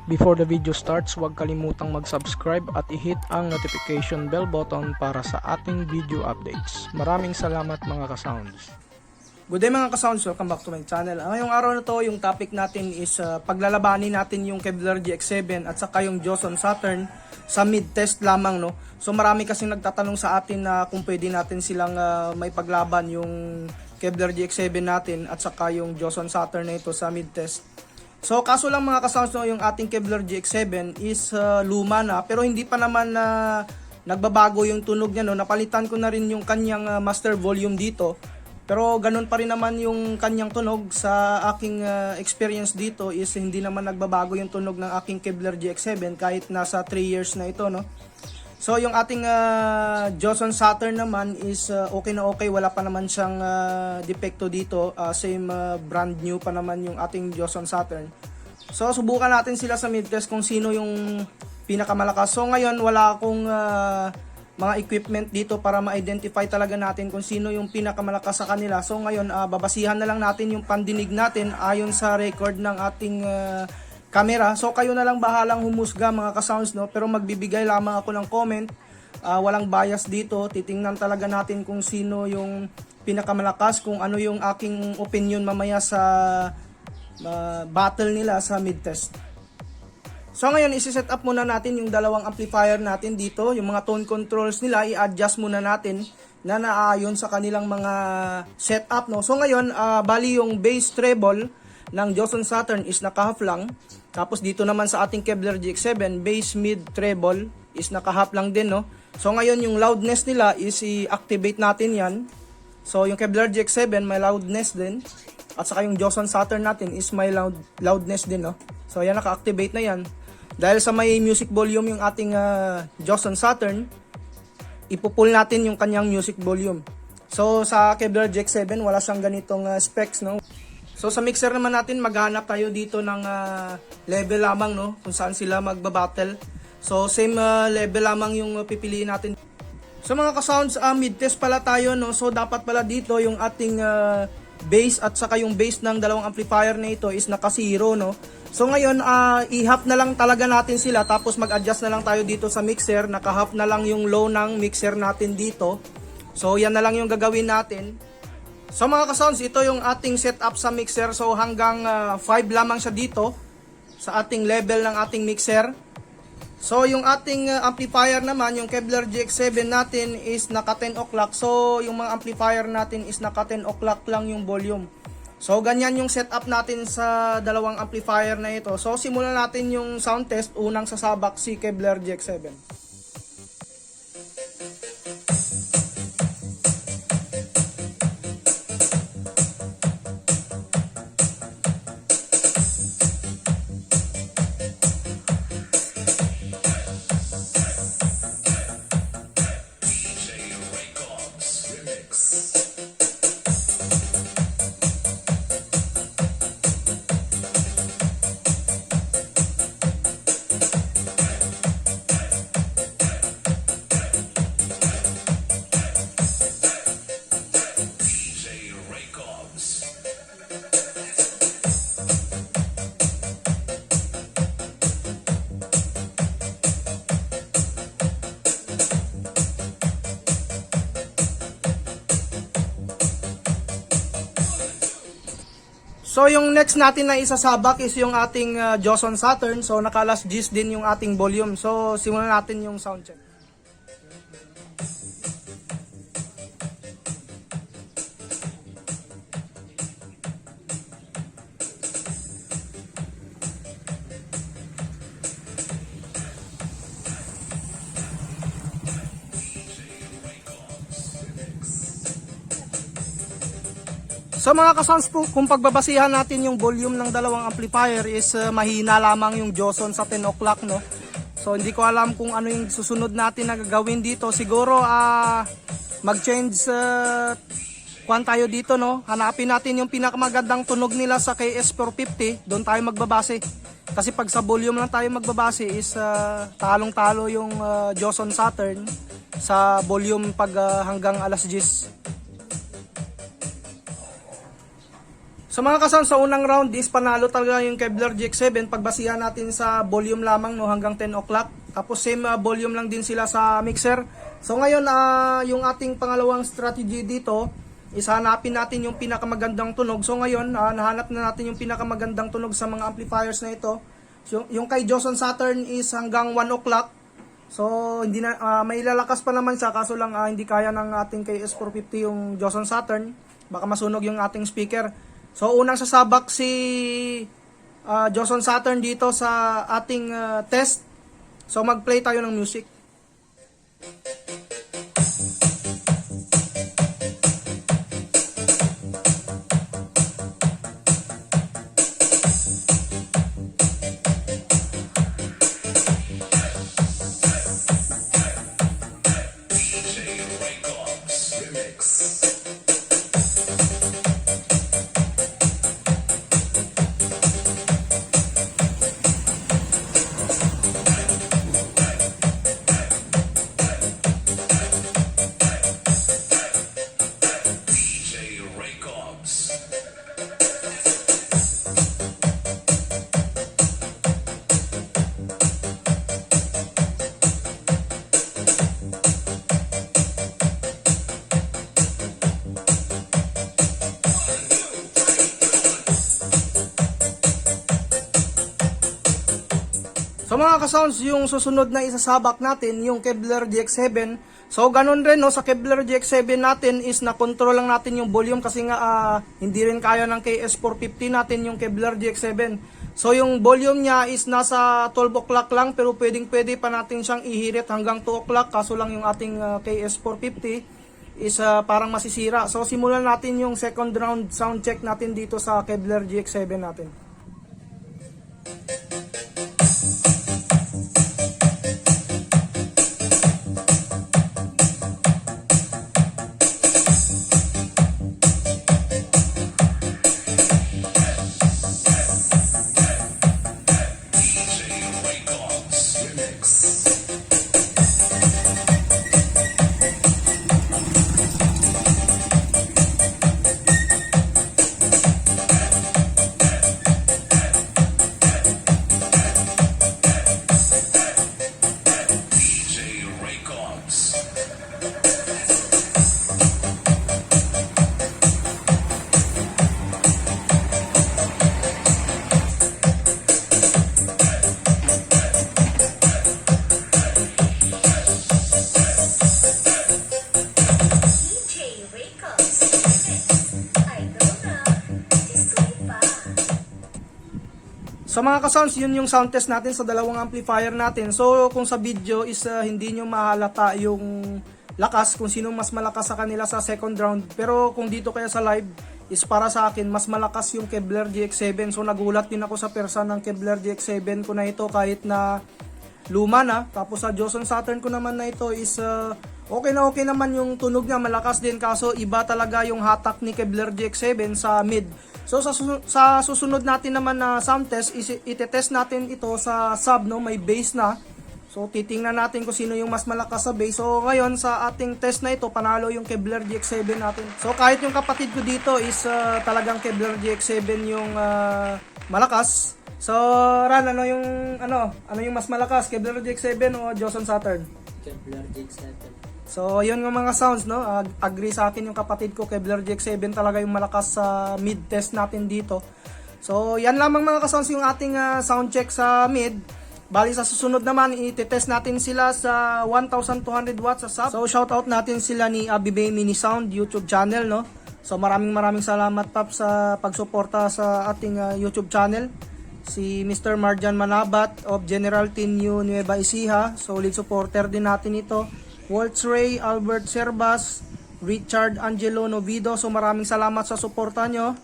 Before the video starts, huwag kalimutang mag-subscribe at i-hit ang notification bell button para sa ating video updates. Maraming salamat mga ka-sounds. Good day mga ka-sounds, welcome back to my channel. Ngayong araw na to, yung topic natin is paglalabanin natin yung Kevler GX7 at saka yung Joson Saturn sa mid-test lamang, no. So marami kasing nagtatanong sa atin na kung pwede natin silang may paglaban yung Kevler GX7 natin at saka yung Joson Saturn na ito sa mid-test. So kaso lang mga ka-sounds, no, yung ating Kevler GX7 is luma na, pero hindi pa naman nagbabago yung tunog niya, no. Napalitan ko na rin yung kanyang master volume dito. Pero ganun pa rin naman yung kanyang tunog. Sa aking experience dito is hindi naman nagbabago yung tunog ng aking Kevler GX7 kahit nasa 3 years na ito, no. So yung ating Joson Saturn naman is okay na okay, wala pa naman siyang depekto dito. Same brand new pa naman yung ating Joson Saturn. So subukan natin sila sa mid-test kung sino yung pinakamalakas. So ngayon wala akong mga equipment dito para ma-identify talaga natin kung sino yung pinakamalakas sa kanila. So ngayon babasihan na lang natin yung pandinig natin ayon sa record ng ating camera. So kayo na lang bahalang humusga mga ka-sounds, no. Pero magbibigay lamang ako ng comment. Walang bias dito. Titingnan talaga natin kung sino yung pinakamalakas, kung ano yung aking opinion mamaya sa battle nila sa mid-test. So ngayon isi-set up muna natin yung dalawang amplifier natin dito. Yung mga tone controls nila i-adjust muna natin na naayon sa kanilang mga setup, no. So ngayon bali yung bass treble ng Joson Saturn is naka-half lang. Tapos dito naman sa ating Kevler GX7, bass mid treble is naka-half lang din, no. So ngayon yung loudness nila is i-activate natin yan. So yung Kevler GX7 may loudness din. At saka yung Joson Saturn natin is may loudness din, no. So yan, naka-activate na yan. Dahil sa may music volume yung ating Joson Saturn, ipupull natin yung kanyang music volume. So sa Kevler GX7 wala siyang ganitong specs, no. So sa mixer naman natin maghanap tayo dito ng level lamang, no, kung saan sila magbabattle. So same level lamang yung pipiliin natin. So mga ka-sounds, mid-test pala tayo, no. So dapat pala dito yung ating bass at saka yung bass ng dalawang amplifier na ito is naka-zero, no. So ngayon i-half na lang talaga natin sila, tapos mag-adjust na lang tayo dito sa mixer. Naka-half na lang yung low ng mixer natin dito. So yan na lang yung gagawin natin. So mga ka-sounds, ito yung ating setup sa mixer. So hanggang 5 lamang siya dito sa ating level ng ating mixer. So yung ating amplifier naman, yung Kevler GX7 natin is naka 10 o'clock. So yung mga amplifier natin is naka 10 o'clock lang yung volume. So ganyan yung setup natin sa dalawang amplifier na ito. So simulan natin yung sound test. Unang sasabak si Kevler GX7. So yung next natin na isasabak is yung ating Joson Saturn. So naka last G's din yung ating volume. So simulan natin yung sound check. So mga ka-sounds po, kung pagbabasihan natin yung volume ng dalawang amplifier is mahina lamang yung Joson sa 10 o'clock, no. So hindi ko alam kung ano yung susunod natin na gagawin dito. Siguro mag-change kuhan tayo dito, no. Hanapin natin yung pinakamagandang tunog nila sa KS450, doon tayo magbabase. Kasi pag sa volume lang tayo magbabase is talong-talo yung Joson Saturn sa volume pag hanggang alas 10. Sa mga kasounds, sa unang round is panalo talaga yung Kevler GX7. Pagbasihan natin sa volume lamang, no, hanggang 10 o'clock. Tapos same volume lang din sila sa mixer. So ngayon, yung ating pangalawang strategy dito is hanapin natin yung pinakamagandang tunog. So ngayon, nahanap na natin yung pinakamagandang tunog sa mga amplifiers na ito. So, yung kay Joson Saturn is hanggang 1 o'clock. So hindi na, may lalakas pa naman siya, kaso lang hindi kaya ng ating KS450 yung Joson Saturn. Baka masunog yung ating speaker. So unang sasabak si Joson Saturn dito sa ating test. So mag-play tayo ng music. So mga ka-sounds, yung susunod na isasabak natin, yung Kevler GX7. So ganun rin, no, sa Kevler GX7 natin is na-control lang natin yung volume kasi nga hindi rin kaya ng KS450 natin yung Kevler GX7. So yung volume niya is nasa 12 o'clock lang, pero pwede pa natin siyang ihirit hanggang 2 o'clock. Kaso lang yung ating KS450 is parang masisira. So simulan natin yung second round sound check natin dito sa Kevler GX7 natin. So mga ka-sounds, yun yung sound test natin sa dalawang amplifier natin. So kung sa video is hindi nyo mahalata yung lakas, kung sino mas malakas sa kanila sa second round. Pero kung dito kaya sa live is para sa akin, mas malakas yung Kevler GX7. So nagulat din ako sa persa ng Kevler GX7 ko na ito kahit na luma na. Tapos sa Joson Saturn ko naman na ito is okay naman yung tunog niya, malakas din. Kaso iba talaga yung hatak ni Kevler GX7 sa mid. So sa susunod natin naman na sound test, itetest natin ito sa sub, no, may bass na. So titingnan natin kung sino yung mas malakas sa bass. So ngayon sa ating test na ito, panalo yung Kevler GX7 natin. So kahit yung kapatid ko dito is talagang Kevler GX7 yung malakas. So Ran, ano yung mas malakas, Kevler GX7 o Joson Saturn? Kevler GX7. So, yun ng mga sounds, no? Agree sa akin yung kapatid ko, Kevler GX7 talaga yung malakas sa mid test natin dito. So, yan lamang mga ka-sounds yung ating sound check sa mid. Bali sa susunod naman, i-test natin sila sa 1,200 watts sa sub. So, shoutout natin sila ni Abibay Mini Sound YouTube channel, no? So, maraming salamat, Pap, sa pagsuporta sa ating YouTube channel. Si Mr. Marjan Manabat of General Tinio Nueva Ecija, solid supporter din natin ito. Waltz Ray, Albert Servas, Richard Angelo Novido. So maraming salamat sa suporta nyo.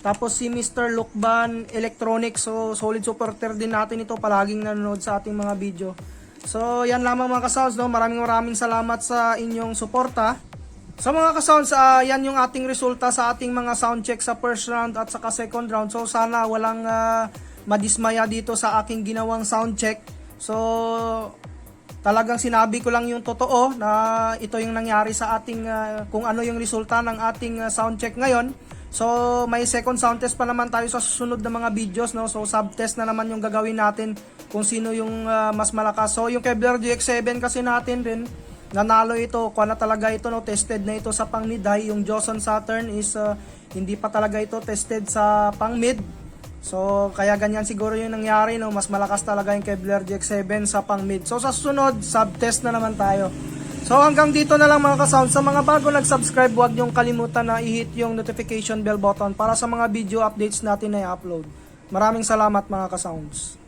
Tapos si Mr. Lukban Electronics. So solid supporter din natin ito. Palaging nanonood sa ating mga video. So yan lamang mga ka-sounds, no? Maraming salamat sa inyong suporta. Sa mga ka-sounds, yan yung ating resulta sa ating mga sound check sa first round at saka second round. So sana walang madismaya dito sa aking ginawang sound check. So talagang sinabi ko lang yung totoo na ito yung nangyari sa ating kung ano yung resulta ng ating sound check ngayon. So may second sound test pa naman tayo sa susunod na mga videos, no? So sub test na naman yung gagawin natin kung sino yung mas malakas. So yung Kevler GX7 kasi natin rin, nanalo ito, kuha na talaga ito, no? Tested na ito sa pang Midhi. Yung Joson Saturn is hindi pa talaga ito tested sa pang mid. So kaya ganyan siguro yung nangyari, no? Mas malakas talaga yung Kevler GX7 sa pang mid. So sa susunod, sub test na naman tayo. So hanggang dito na lang mga ka-sound. Sa mga bago nag-subscribe, huwag niyong kalimutan na i-hit yung notification bell button para sa mga video updates natin na i-upload. Maraming salamat mga ka-sounds.